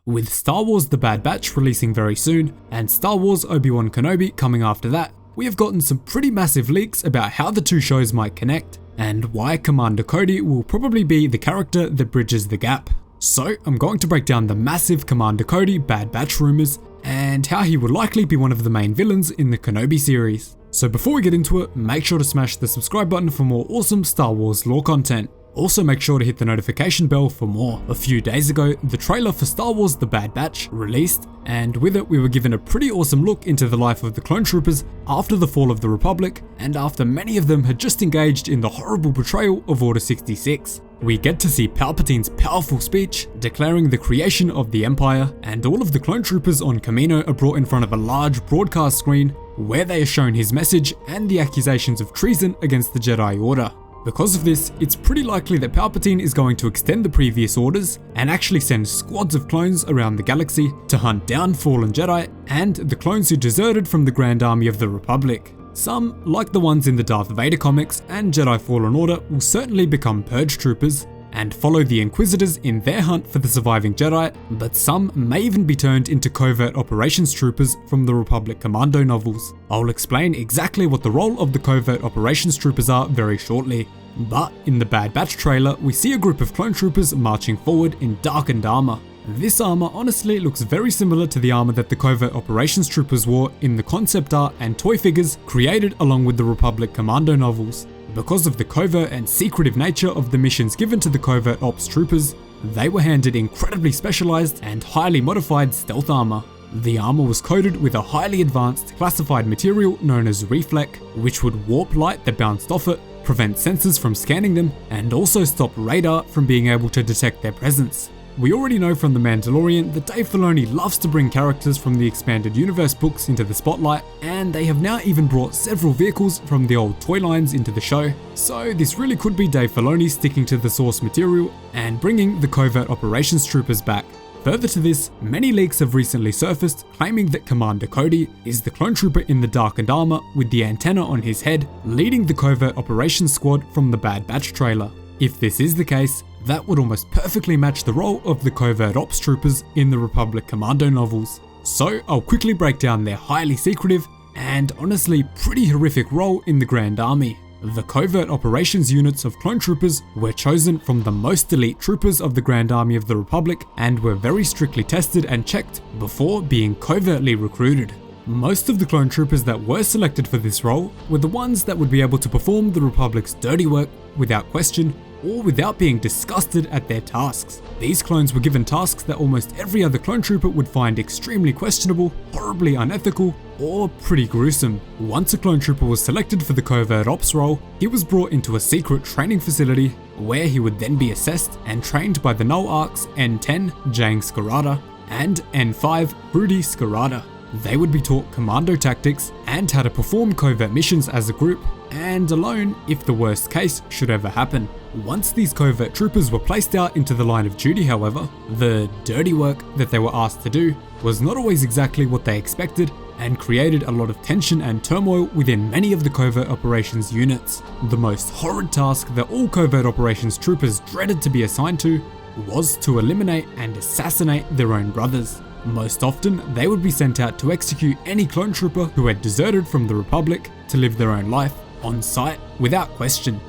With Star Wars The Bad Batch releasing very soon, and Star Wars Obi-Wan Kenobi coming after that, we have gotten some pretty massive leaks about how the two shows might connect, and why Commander Cody will probably be the character that bridges the gap. So I'm going to break down the massive Commander Cody Bad Batch rumours, and how he would likely be one of the main villains in the Kenobi series. So before we get into it, make sure to smash the subscribe button for more awesome Star Wars lore content. Also make sure to hit the notification bell for more. A few days ago, the trailer for Star Wars The Bad Batch released, and with it we were given a pretty awesome look into the life of the clone troopers after the fall of the Republic, and after many of them had just engaged in the horrible betrayal of Order 66. We get to see Palpatine's powerful speech declaring the creation of the Empire, and all of the clone troopers on Kamino are brought in front of a large broadcast screen where they are shown his message and the accusations of treason against the Jedi Order. Because of this, it's pretty likely that Palpatine is going to extend the previous orders and actually send squads of clones around the galaxy to hunt down fallen Jedi and the clones who deserted from the Grand Army of the Republic. Some, like the ones in the Darth Vader comics and Jedi Fallen Order, will certainly become Purge troopers and follow the Inquisitors in their hunt for the surviving Jedi, but some may even be turned into covert operations troopers from the Republic Commando novels. I'll explain exactly what the role of the covert operations troopers are very shortly. But in the Bad Batch trailer, we see a group of clone troopers marching forward in darkened armor. This armor honestly looks very similar to the armor that the covert operations troopers wore in the concept art and toy figures created along with the Republic Commando novels. Because of the covert and secretive nature of the missions given to the covert ops troopers, they were handed incredibly specialized and highly modified stealth armor. The armor was coated with a highly advanced classified material known as Reflect, which would warp light that bounced off it, prevent sensors from scanning them, and also stop radar from being able to detect their presence. We already know from The Mandalorian that Dave Filoni loves to bring characters from the Expanded Universe books into the spotlight, and they have now even brought several vehicles from the old toy lines into the show. So this really could be Dave Filoni sticking to the source material and bringing the covert operations troopers back. Further to this, many leaks have recently surfaced claiming that Commander Cody is the clone trooper in the darkened armor with the antenna on his head, leading the covert operations squad from the Bad Batch trailer. If this is the case, that would almost perfectly match the role of the covert ops troopers in the Republic Commando novels. So I'll quickly break down their highly secretive and honestly pretty horrific role in the Grand Army. The covert operations units of clone troopers were chosen from the most elite troopers of the Grand Army of the Republic and were very strictly tested and checked before being covertly recruited. Most of the clone troopers that were selected for this role were the ones that would be able to perform the Republic's dirty work without question or without being disgusted at their tasks. These clones were given tasks that almost every other clone trooper would find extremely questionable, horribly unethical, or pretty gruesome. Once a clone trooper was selected for the covert ops role, he was brought into a secret training facility where he would then be assessed and trained by the Null Arcs N10 Jang Skarada and N5 Broody Skarada. They would be taught commando tactics and how to perform covert missions as a group and alone if the worst case should ever happen. Once these covert troopers were placed out into the line of duty, however, the dirty work that they were asked to do was not always exactly what they expected and created a lot of tension and turmoil within many of the covert operations units. The most horrid task that all covert operations troopers dreaded to be assigned to was to eliminate and assassinate their own brothers. Most often, they would be sent out to execute any clone trooper who had deserted from the Republic to live their own life on sight without question.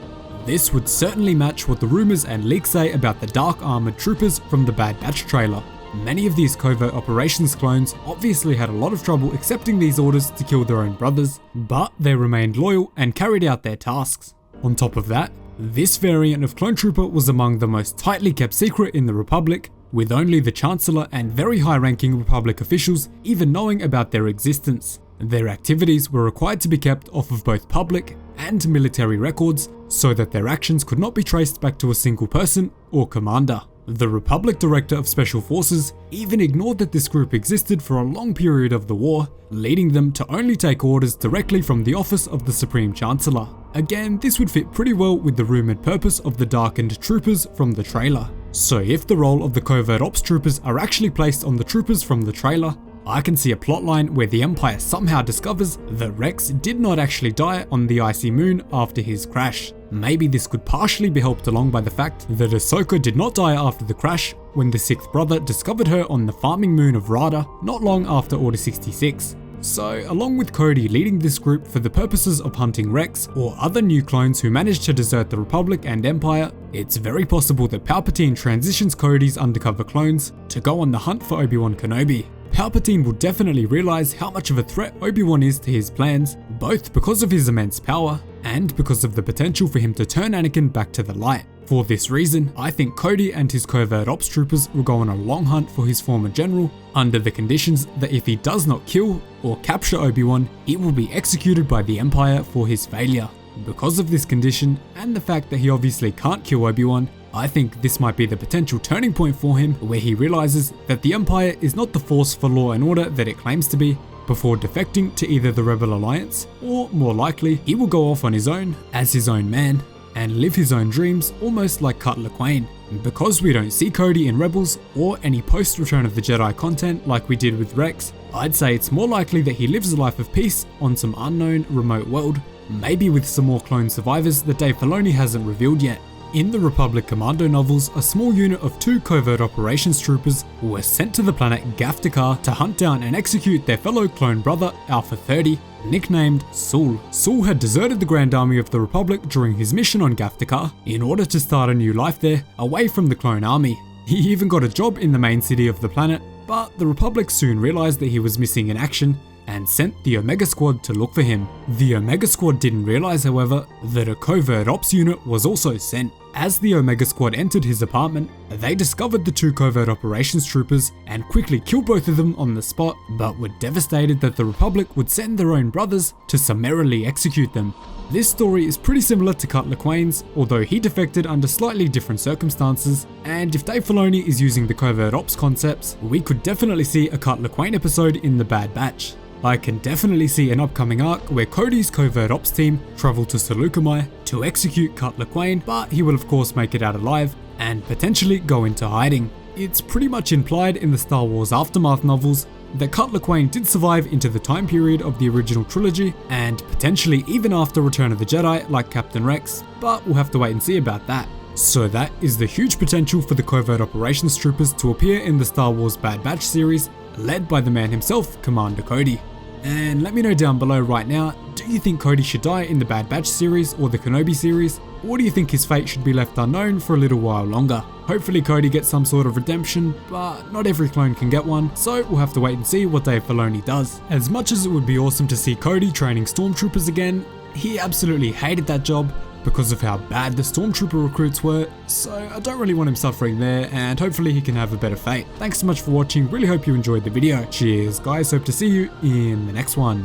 This would certainly match what the rumours and leaks say about the dark armoured troopers from the Bad Batch trailer. Many of these covert operations clones obviously had a lot of trouble accepting these orders to kill their own brothers, but they remained loyal and carried out their tasks. On top of that, this variant of clone trooper was among the most tightly kept secret in the Republic, with only the Chancellor and very high-ranking Republic officials even knowing about their existence. Their activities were required to be kept off of both public and military records so that their actions could not be traced back to a single person or commander. The Republic Director of Special Forces even ignored that this group existed for a long period of the war, leading them to only take orders directly from the office of the Supreme Chancellor. Again, this would fit pretty well with the rumoured purpose of the darkened troopers from the trailer. So if the role of the covert ops troopers are actually placed on the troopers from the trailer, I can see a plotline where the Empire somehow discovers that Rex did not actually die on the icy moon after his crash. Maybe this could partially be helped along by the fact that Ahsoka did not die after the crash when the 6th brother discovered her on the farming moon of Rada not long after Order 66. So, along with Cody leading this group for the purposes of hunting Rex or other new clones who managed to desert the Republic and Empire, it's very possible that Palpatine transitions Cody's undercover clones to go on the hunt for Obi-Wan Kenobi. Palpatine will definitely realize how much of a threat Obi-Wan is to his plans, both because of his immense power and because of the potential for him to turn Anakin back to the light. For this reason, I think Cody and his covert ops troopers will go on a long hunt for his former general, under the conditions that if he does not kill or capture Obi-Wan, he will be executed by the Empire for his failure. Because of this condition, and the fact that he obviously can't kill Obi-Wan, I think this might be the potential turning point for him, where he realizes that the Empire is not the force for law and order that it claims to be, before defecting to either the Rebel Alliance, or more likely, he will go off on his own, as his own man, and live his own dreams almost like Cutler Quain. Because we don't see Cody in Rebels or any post-Return of the Jedi content like we did with Rex, I'd say it's more likely that he lives a life of peace on some unknown remote world, maybe with some more clone survivors that Dave Filoni hasn't revealed yet. In the Republic Commando novels, a small unit of 2 covert operations troopers were sent to the planet Gaftakar to hunt down and execute their fellow clone brother Alpha 30, nicknamed Sul. Sul had deserted the Grand Army of the Republic during his mission on Gaftakar in order to start a new life there, away from the clone army. He even got a job in the main city of the planet, but the Republic soon realized that he was missing in action and sent the Omega Squad to look for him. The Omega Squad didn't realize, however, that a covert ops unit was also sent. As the Omega Squad entered his apartment, they discovered the 2 covert operations troopers and quickly killed both of them on the spot, but were devastated that the Republic would send their own brothers to summarily execute them. This story is pretty similar to Cutler Quain's, although he defected under slightly different circumstances, and if Dave Filoni is using the covert ops concepts, we could definitely see a Cutler Quain episode in The Bad Batch. I can definitely see an upcoming arc where Cody's covert ops team travel to Seleucami to execute Cutler Quain, but he will of course make it out alive and potentially go into hiding. It's pretty much implied in the Star Wars Aftermath novels that Cutler Quain did survive into the time period of the original trilogy and potentially even after Return of the Jedi like Captain Rex, but we'll have to wait and see about that. So that is the huge potential for the covert operations troopers to appear in the Star Wars Bad Batch series, led by the man himself, Commander Cody. And let me know down below right now, do you think Cody should die in the Bad Batch series or the Kenobi series, or do you think his fate should be left unknown for a little while longer? Hopefully Cody gets some sort of redemption, but not every clone can get one, so we'll have to wait and see what Dave Filoni does. As much as it would be awesome to see Cody training stormtroopers again, he absolutely hated that job because of how bad the stormtrooper recruits were, so I don't really want him suffering there, and hopefully he can have a better fate. Thanks so much for watching, really hope you enjoyed the video. Cheers guys, hope to see you in the next one.